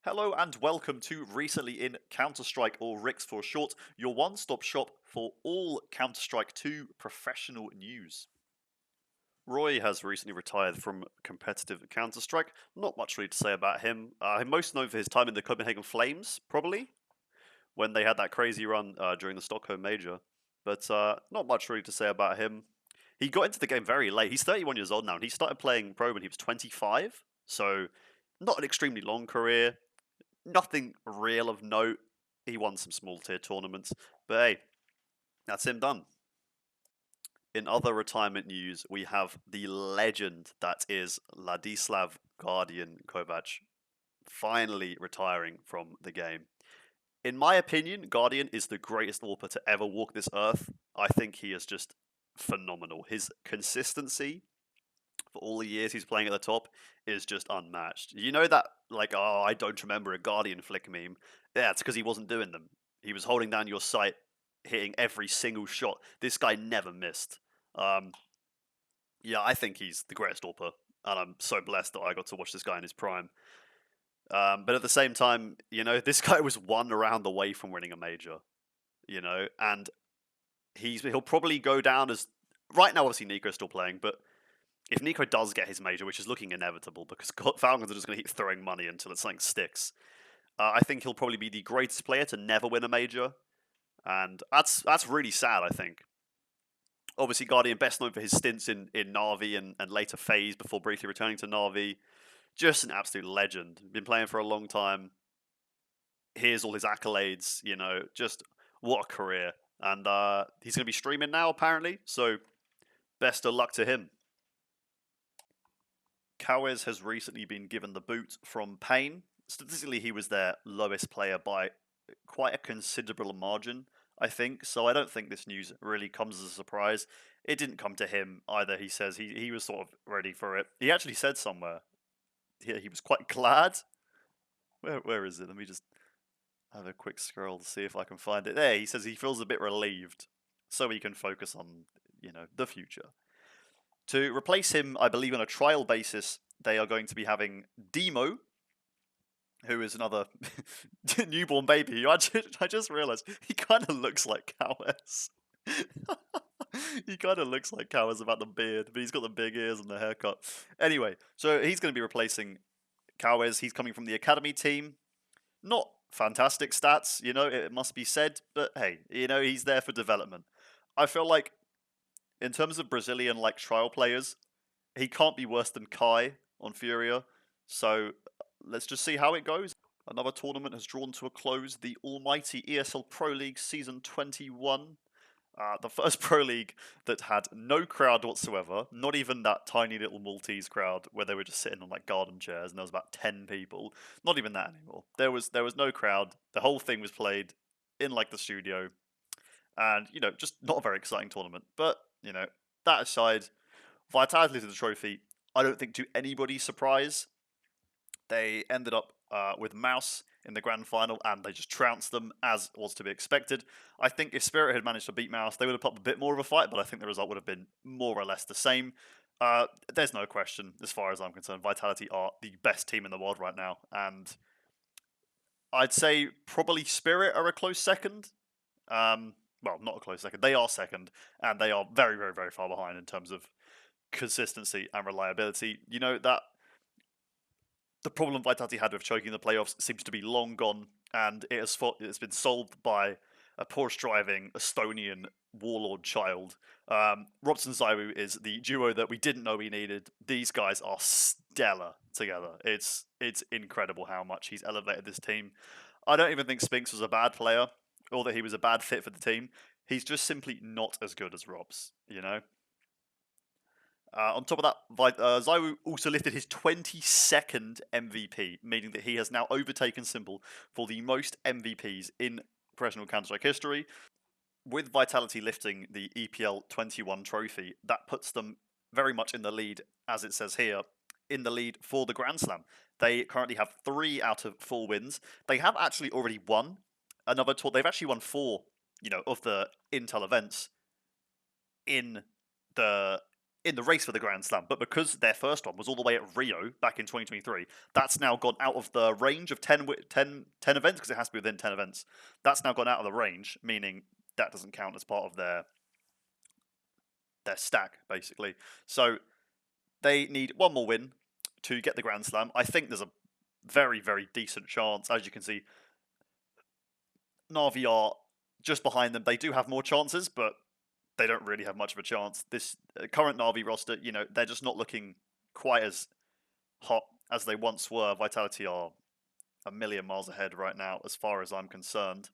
Hello and welcome to Recently in Counter-Strike, or RICS for short, your one-stop shop for all Counter-Strike 2 professional news. Roy has recently retired from competitive Counter-Strike. Not much really to say about him. I'm most known for his time in the Copenhagen Flames, probably, when they had that crazy run during the Stockholm Major. But not much really to say about him. He got into the game very late. He's 31 years old now, and he started playing pro when he was 25. So, not an extremely long career. Nothing real of note. He won some small tier tournaments, but hey, that's him done. In other retirement news, we have the legend that is Ladislav GuardiaN Kovac finally retiring from the game. In my opinion, GuardiaN is the greatest AWPer to ever walk this earth. I think he is just phenomenal. His consistency for all the years he's playing at the top is just unmatched. You know that, like, oh, I don't remember a GuardiaN flick meme? Yeah, it's because he wasn't doing them. He was holding down your sight, hitting every single shot. This guy never missed. Yeah, I think he's the greatest AWPer, and I'm so blessed that I got to watch this guy in his prime. But at the same time, this guy was 1 round away from winning a major, and he'll probably go down as, right now obviously Nico's still playing, but if Nico does get his major, which is looking inevitable because Falcons are just going to keep throwing money until something sticks, I think he'll probably be the greatest player to never win a major, and that's really sad, I think. Obviously, GuardiaN best known for his stints in Na'Vi and later FaZe before briefly returning to Na'Vi. Just an absolute legend. Been playing for a long time. Here's all his accolades, just what a career. And he's going to be streaming now, apparently, so best of luck to him. concice has recently been given the boot from paiN. Statistically, he was their lowest player by quite a considerable margin, I think, so I don't think this news really comes as a surprise. It didn't come to him either. He says he was sort of ready for it. He actually said somewhere he was quite glad. Where is it? Let me just have a quick scroll to see if I can find it. There, he says he feels a bit relieved, so he can focus on, the future. To replace him, I believe on a trial basis, they are going to be having Demo, who is another newborn baby. I just realised he kind of looks like concice. He kind of looks like concice about the beard, but he's got the big ears and the haircut. Anyway, so he's going to be replacing concice. He's coming from the academy team. Not fantastic stats, it must be said, but hey, he's there for development. I feel like, in terms of Brazilian trial players, he can't be worse than Kai on Furia. So let's just see how it goes. Another tournament has drawn to a close, the almighty ESL Pro League Season 21. The first Pro League that had no crowd whatsoever, not even that tiny little Maltese crowd where they were just sitting on garden chairs and there was about 10 people. Not even that anymore. There was no crowd. The whole thing was played in the studio. And, just not a very exciting tournament. But, that aside, Vitality to the trophy, I don't think to anybody's surprise, they ended up with Mouse in the grand final, and they just trounced them, as was to be expected. I think if Spirit had managed to beat Mouse, they would have put up a bit more of a fight, but I think the result would have been more or less the same. There's no question, as far as I'm concerned, Vitality are the best team in the world right now, and I'd say probably Spirit are a close second. Well, not a close second. They are second, and they are very, very, very far behind in terms of consistency and reliability. That the problem Vitality had with choking the playoffs seems to be long gone, and it's been solved by a Porsche driving Estonian warlord child. Robson Zaiwu is the duo that we didn't know we needed. These guys are stellar together. It's incredible how much he's elevated this team. I don't even think Spinks was a bad player, or that he was a bad fit for the team. He's just simply not as good as Robs, On top of that, Zaiwu also lifted his 22nd MVP, meaning that he has now overtaken Simple for the most MVPs in professional Counter-Strike history. With Vitality lifting the EPL 21 trophy, that puts them very much in the lead, as it says here, in the lead for the Grand Slam. They currently have 3 out of 4 wins. They have actually already won another tour. They've actually won 4, of the Intel events in the in the race for the Grand Slam, but because their first one was all the way at Rio back in 2023, that's now gone out of the range of 10 events, because it has to be within 10 events. That's now gone out of the range, meaning that doesn't count as part of their stack, basically. So they need one more win to get the Grand Slam. I think there's a very, very decent chance. As you can see, Na'Vi are just behind them. They do have more chances, but they don't really have much of a chance. This current Na'Vi roster, they're just not looking quite as hot as they once were. Vitality are a million miles ahead right now, as far as I'm concerned.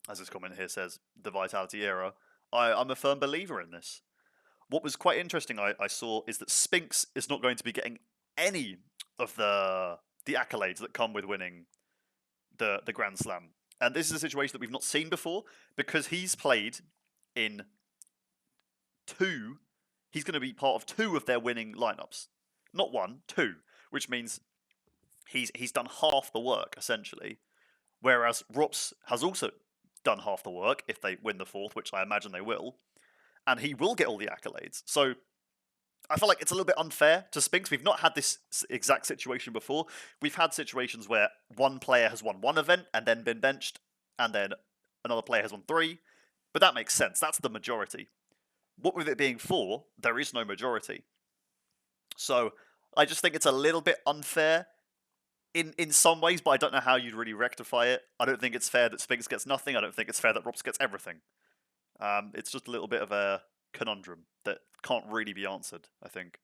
As this comment here says, the Vitality era. I'm a firm believer in this. What was quite interesting I saw is that Spinks is not going to be getting any of the accolades that come with winning the Grand Slam. And this is a situation that we've not seen before, because he's played in two. He's going to be part of two of their winning lineups. Not one, two. Which means he's done half the work, essentially. Whereas Rops has also done half the work if they win the fourth, which I imagine they will. And he will get all the accolades. So I feel like it's a little bit unfair to Spinks. We've not had this exact situation before. We've had situations where one player has won one event and then been benched, and then another player has won three. But that makes sense. That's the majority. What with it being four, there is no majority. So I just think it's a little bit unfair in some ways, but I don't know how you'd really rectify it. I don't think it's fair that Spinks gets nothing. I don't think it's fair that Rops gets everything. It's just a little bit of a conundrum that can't really be answered, I think.